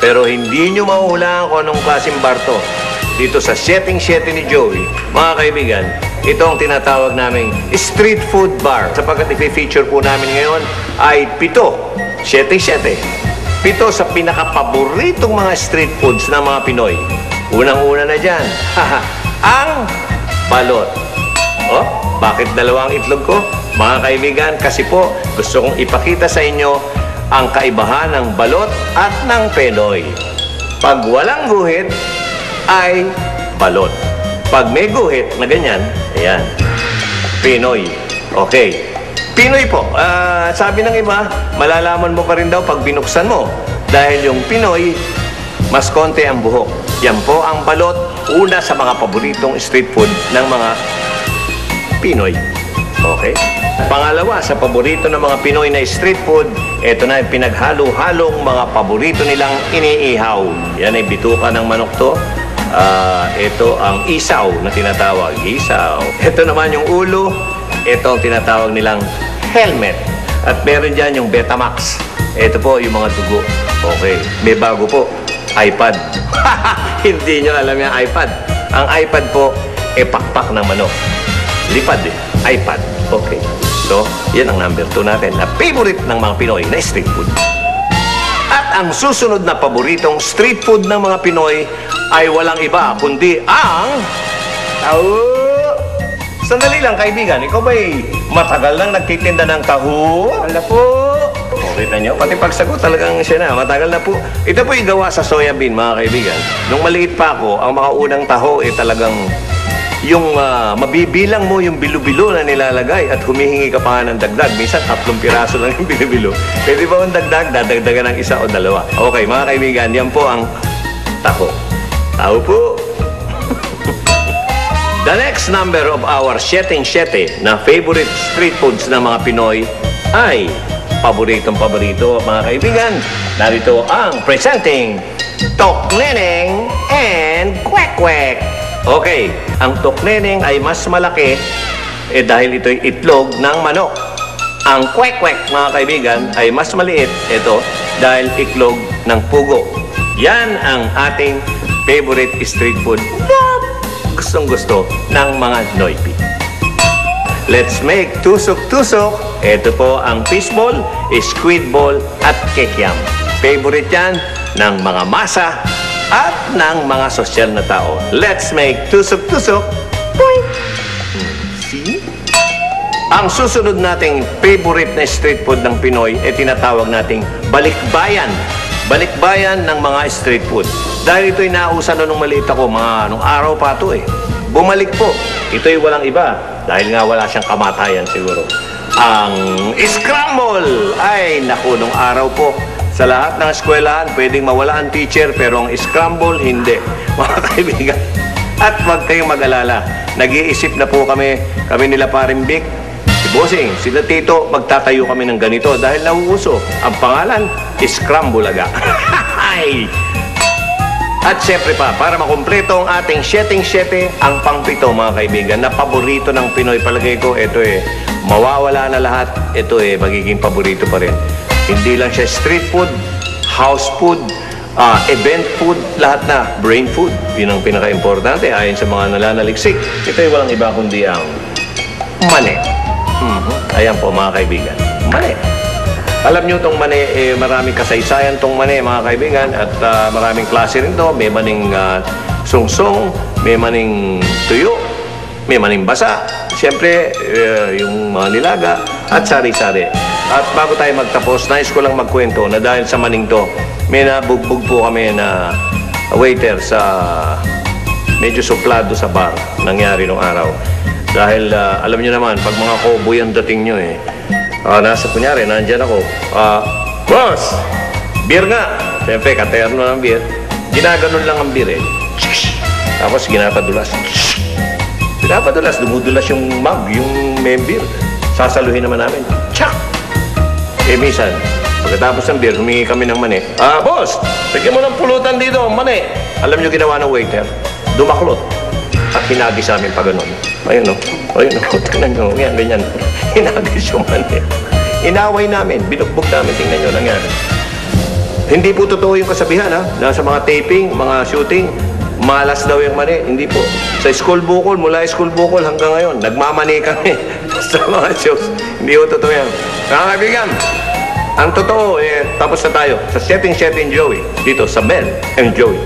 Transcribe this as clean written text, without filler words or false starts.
Pero hindi nyo mahulaan kung anong klaseng bar to. Dito sa 7-7 ni Joey, mga kaibigan, ito ang tinatawag naming street food bar. Sapagkat i-feature po namin ngayon ay 7-7. 7 sa pinakapaboritong mga street foods ng mga Pinoy. Unang-una na dyan, ang balot. Oh, bakit dalawang itlog ko? Mga kaibigan, kasi po gusto kong ipakita sa inyo ang kaibahan ng balot at ng Pinoy. Pag walang guhit, ay balot. Pag may guhit na ganyan, ayan, Pinoy. Okay. Pinoy po. Sabi ng iba, malalaman mo pa rin daw pag binuksan mo. Dahil yung Pinoy, mas konti ang buhok. Yan po ang balot, una sa mga paboritong street food ng mga Pinoy. Okay? Pangalawa, sa paborito ng mga Pinoy na street food, ito na yung pinaghalo-halong mga paborito nilang iniihaw. Yan ay bituka ng manok to. Ito ang isaw na tinatawag. Isaw. Ito naman yung ulo. Ito ang tinatawag nilang helmet. At meron dyan yung Betamax. Ito po yung mga dugo. Okay. May bago po. iPad. Hindi nyo alam yung iPad. Ang iPad po, pakpak ng manok. Lipad eh. iPad. Okay. So, yan ang number 2 natin na favorite ng mga Pinoy na street food. At ang susunod na paboritong street food ng mga Pinoy ay walang iba kundi ang... Sandali lang, kaibigan. Ikaw ba'y matagal lang nagtitinda ng taho? Wala po. Kita nyo, pati pagsagot talagang siya na. Matagal na po. Ito po yung gawa sa soybean, mga kaibigan. Nung maliit pa ako, ang mga unang taho ay talagang yung mabibilang mo yung bilo-bilo na nilalagay at humihingi ka pa nga ng dagdag. Minsan, 3 piraso lang yung bilo-bilo. Pwede ba ang dagdag? Dadagdagan ng 1 o 2. Okay, mga kaibigan, yan po ang taho. Taho po. The next number of our 7-7 na favorite street foods ng mga Pinoy ay paboritong-paborito, mga kaibigan. Narito ang presenting Tokneneng and Kwek-Kwek. Okay, ang Tokneneng ay mas malaki dahil ito'y itlog ng manok. Ang Kwek-Kwek, mga kaibigan, ay mas maliit ito dahil itlog ng pugo. Yan ang ating favorite street food gustong-gusto ng mga Noypi. Let's make tusok-tusok. Ito po ang fishball, squid ball, at kekiam. Favorite yan ng mga masa at ng mga sosyal na tao. Let's make tusok-tusok. See? Ang susunod nating favorite na street food ng Pinoy ay tinatawag nating balikbayan. Balikbayan ng mga street food. Dahil ito'y nausan nung maliit ako, nung araw pa ito eh. Bumalik po. Ito'y walang iba. Dahil nga wala siyang kamatayan siguro. Ang scramble! Ay, naku, nung araw po. Sa lahat ng eskwelahan, pwedeng mawala ang teacher, pero ang scramble, hindi. Mga kaibigan. At huwag kayong mag-alala. Nag-iisip na po kami nila Paring Vic, si Bossing, sila Tito, magtatayo kami ng ganito dahil nauuso. Ang pangalan, Scramble Aga. At syempre pa, para makumpleto ang ating 7-7, ang pang-7, mga kaibigan, na paborito ng Pinoy. Palagay ko, ito mawawala na lahat. Ito magiging paborito pa rin. Hindi lang siya street food, house food, event food, lahat na. Brain food, yun ang pinaka-importante ayon sa mga nalanaliksik. Ito walang iba kundi ang mani. Ayan po, mga kaibigan. Mani. Alam nyo itong mani, maraming kasaysayan itong mani, mga kaibigan, at maraming klase rin ito. May maning sungsong, may maning tuyo, may maning basa. Siyempre, yung mga nilaga at sari-sari. At bago tayo magtapos, nais ko lang magkwento na dahil sa maning to, may nabugbog po kami na waiter sa medyo suplado sa bar. Nangyari nung araw. Dahil alam nyo naman, pag mga cowboy ang dating nyo kunyari, nandyan ako. Boss! Beer nga! Siyempre, katerno ng beer. Ginaganon lang ang beer Tapos ginapadulas. Ginapadulas, dumudulas yung mug, yung may beer. Sasaluhin naman namin. Tsak! Minsan, pagkatapos ng beer, humingi kami ng mani. Boss! Bigyan mo ng pulutan dito, mani. Alam nyo ginawa ng waiter? Dumaklot. At hinagis sa amin pa ganun. Ayun tingnan nyo, ganyan. Hinagis yung mani. Inaway namin, binugbog namin, tingnan nyo nangyari. Hindi po totoo yung kasabihan, ha? Na sa mga taping, mga shooting, malas daw yung mani. Hindi po. Sa school bukol, mula school bukol hanggang ngayon, nagmamani kami sa mga shows. Hindi po totoo yan. Mga kaibigan, ang totoo, tapos na tayo sa Setting Joey dito sa Mel and Joey.